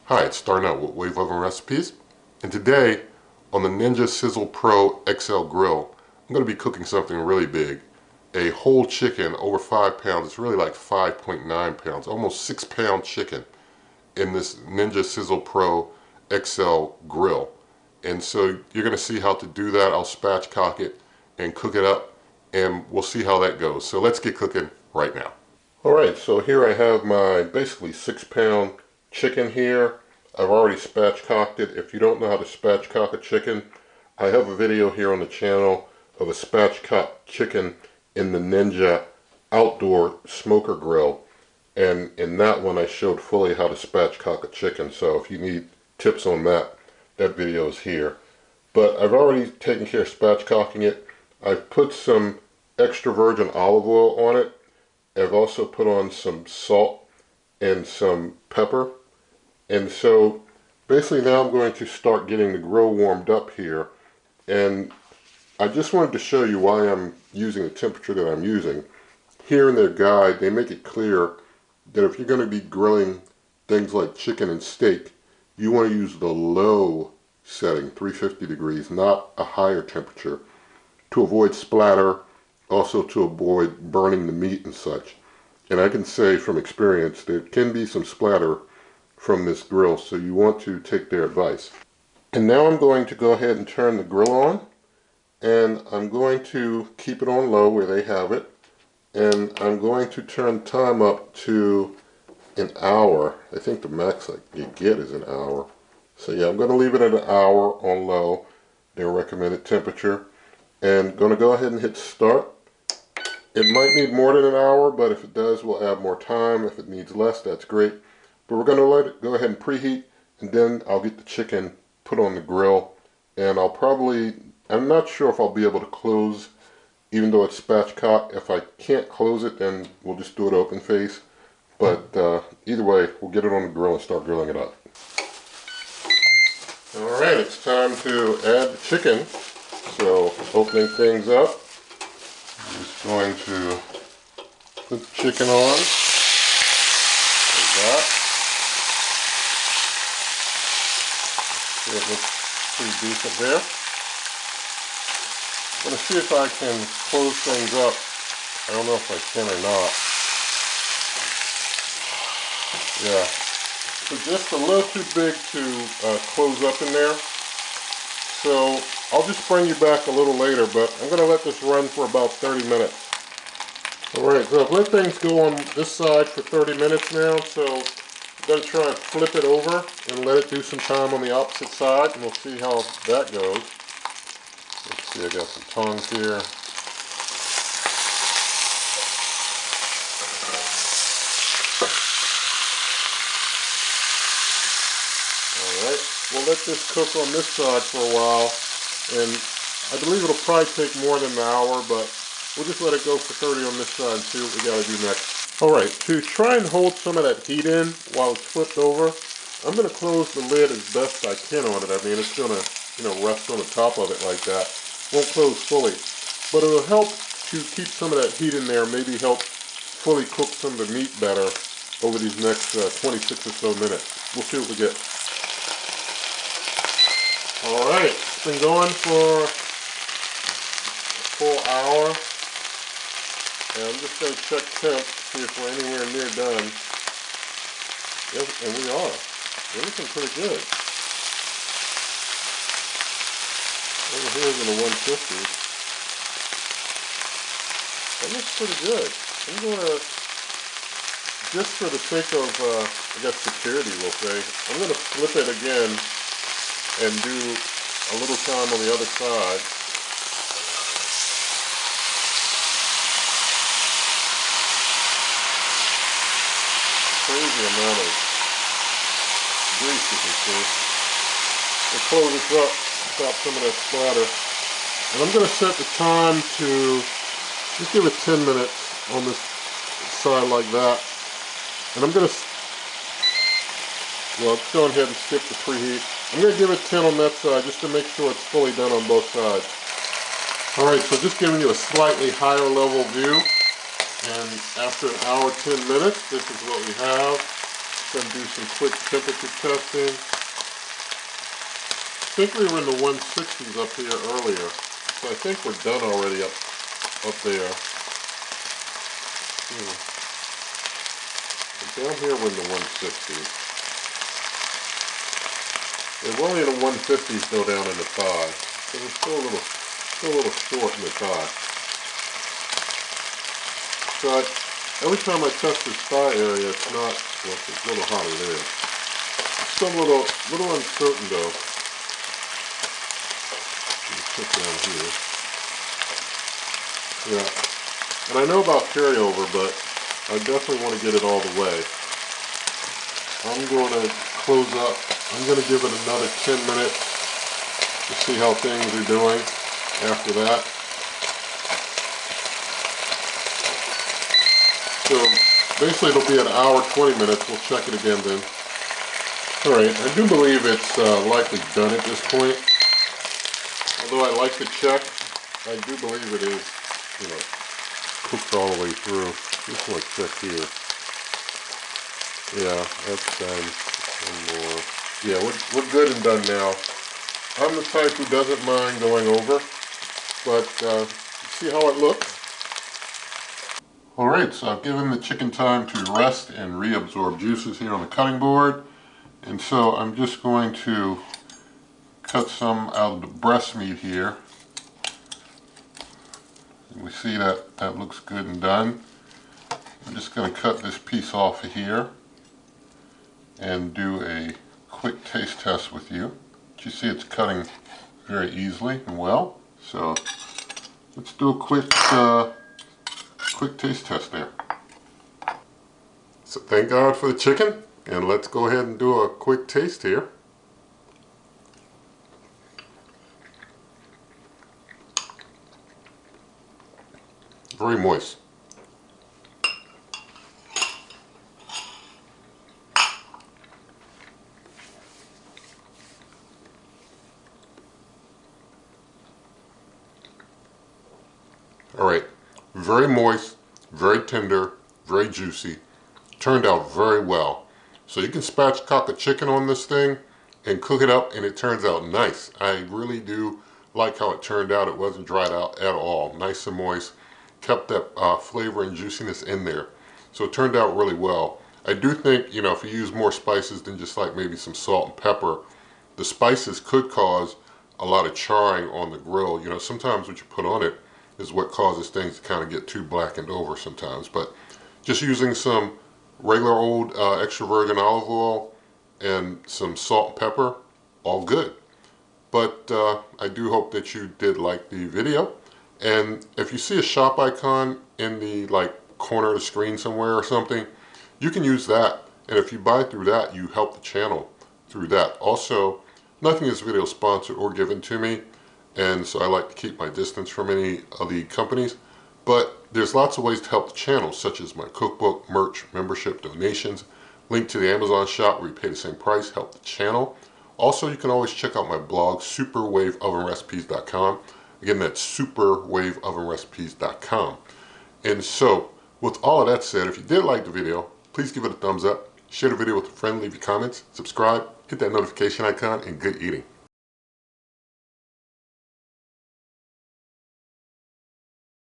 Hi, it's starting out with Wave Oven Recipes, and today on the Ninja Sizzle Pro XL Grill, I'm going to be cooking something really big. A whole chicken over 5 pounds. It's really like 5.9 pounds, almost 6 pound chicken in this Ninja Sizzle Pro XL Grill. And so you're going to see how to do that. I'll spatchcock it and cook it up, and we'll see how that goes. So let's get cooking right now. Alright, so here I have my basically 6 pound chicken here. I've already spatchcocked it. If you don't know how to spatchcock a chicken, I have a video here on the channel of a spatchcock chicken in the Ninja outdoor smoker grill, and in that one I showed fully how to spatchcock a chicken. So if you need tips on that, that video is here. But I've already taken care of spatchcocking it. I've put some extra virgin olive oil on it. I've also put on some salt and some pepper. And so basically now I'm going to start getting the grill warmed up here. And I just wanted to show you why I'm using the temperature that I'm using. Here in their guide, they make it clear that if you're going to be grilling things like chicken and steak, you want to use the low setting, 350 degrees, not a higher temperature, to avoid splatter, also to avoid burning the meat and such. And I can say from experience there can be some splatter from this grill, so you want to take their advice. And now I'm going to go ahead and turn the grill on, and I'm going to keep it on low where they have it, and I'm going to turn time up to an hour. I think the max you get is an hour. So yeah, I'm going to leave it at an hour on low, their recommended temperature, and going to go ahead and hit start. It might need more than an hour, but if it does, we'll add more time. If it needs less, that's great. But we're going to let it go ahead and preheat, and then I'll get the chicken put on the grill. And I'm not sure if I'll be able to close, even though it's spatchcock. If I can't close it, then we'll just do it open face. But either way, we'll get it on the grill and start grilling it up. Alright, it's time to add the chicken. So, opening things up, I'm just going to put the chicken on. Like that. It looks pretty decent there. I'm going to see if I can close things up. I don't know if I can or not. Yeah. So just a little too big to close up in there. So I'll just bring you back a little later, but I'm going to let this run for about 30 minutes. Alright, so I've let things go on this side for 30 minutes now, so I'm going to try and flip it over and let it do some time on the opposite side, and we'll see how that goes. Let's see, I got some tongs here. Alright, we'll let this cook on this side for a while, and I believe it'll probably take more than an hour, but we'll just let it go for 30 on this side and see what we got to do next. Alright, to try and hold some of that heat in while it's flipped over, I'm going to close the lid as best I can on it. I mean, it's going to, rest on the top of it like that. Won't close fully, but it'll help to keep some of that heat in there, maybe help fully cook some of the meat better over these next 26 or so minutes. We'll see what we get. Alright, it's been going for a full hour, and I'm just going to check temp, see if we're anywhere near done. Yes, and we are. We're looking pretty good. Over here is in the 150. That looks pretty good. I'm going to, just for the sake of, I guess, security, we'll say, I'm going to flip it again and do a little time on the other side. Crazy amount of grease, you can see. We'll close this up, stop some of that splatter. And I'm going to set the time to just give it 10 minutes on this side like that. And I'm going to, well, let's go ahead and skip the preheat. I'm going to give it 10 on that side just to make sure it's fully done on both sides. Alright, so just giving you a slightly higher level view. And after an hour, 10 minutes, this is what we have. going to do some quick temperature testing. I think we were in the 160s up here earlier, so I think we're done already up there. Down here we're in the 160s. And we're only in the 150s though down in the thigh, so we're still a little short in the thigh. So every time I touch this thigh area, it's not, well, it's a little hotter there. It's still a little uncertain though. Put down here. Yeah, and I know about carryover, but I definitely want to get it all the way. I'm going to close up. I'm going to give it another 10 minutes to see how things are doing after that. So basically it'll be an hour, 20 minutes. We'll check it again then. Alright, I do believe it's likely done at this point. Although I like to check, I do believe it is, you know, cooked all the way through. Just want to check here. Yeah, that's done. One more. Yeah, we're good and done now. I'm the type who doesn't mind going over, but see how it looks. Alright, so I've given the chicken time to rest and reabsorb juices here on the cutting board. And so I'm just going to cut some out of the breast meat here. And we see that that looks good and done. I'm just going to cut this piece off of here and do a quick taste test with you. But you see it's cutting very easily and well. So let's do a quick taste test there. So thank God for the chicken, and let's go ahead and do a quick taste here. Very moist. Alright, very moist, very tender, very juicy. Turned out very well. So you can spatchcock a chicken on this thing and cook it up and it turns out nice. I really do like how it turned out. It wasn't dried out at all. Nice and moist. Kept that flavor and juiciness in there. So it turned out really well. I do think, you know, if you use more spices than just like maybe some salt and pepper, the spices could cause a lot of charring on the grill. You know, sometimes what you put on it is what causes things to kind of get too blackened over sometimes. But just using some regular old extra virgin olive oil and some salt and pepper, all good. But I do hope that you did like the video. And if you see a shop icon in the corner of the screen somewhere or something, you can use that. And if you buy through that, you help the channel through that. Also, nothing in this video is sponsored or given to me, and so I like to keep my distance from any of the companies. But there's lots of ways to help the channel, such as my cookbook, merch, membership, donations, link to the Amazon shop where you pay the same price, help the channel. Also, you can always check out my blog, superwaveovenrecipes.com. Again, that's superwaveovenrecipes.com. And so, with all of that said, if you did like the video, please give it a thumbs up, share the video with a friend, leave your comments, subscribe, hit that notification icon, and good eating.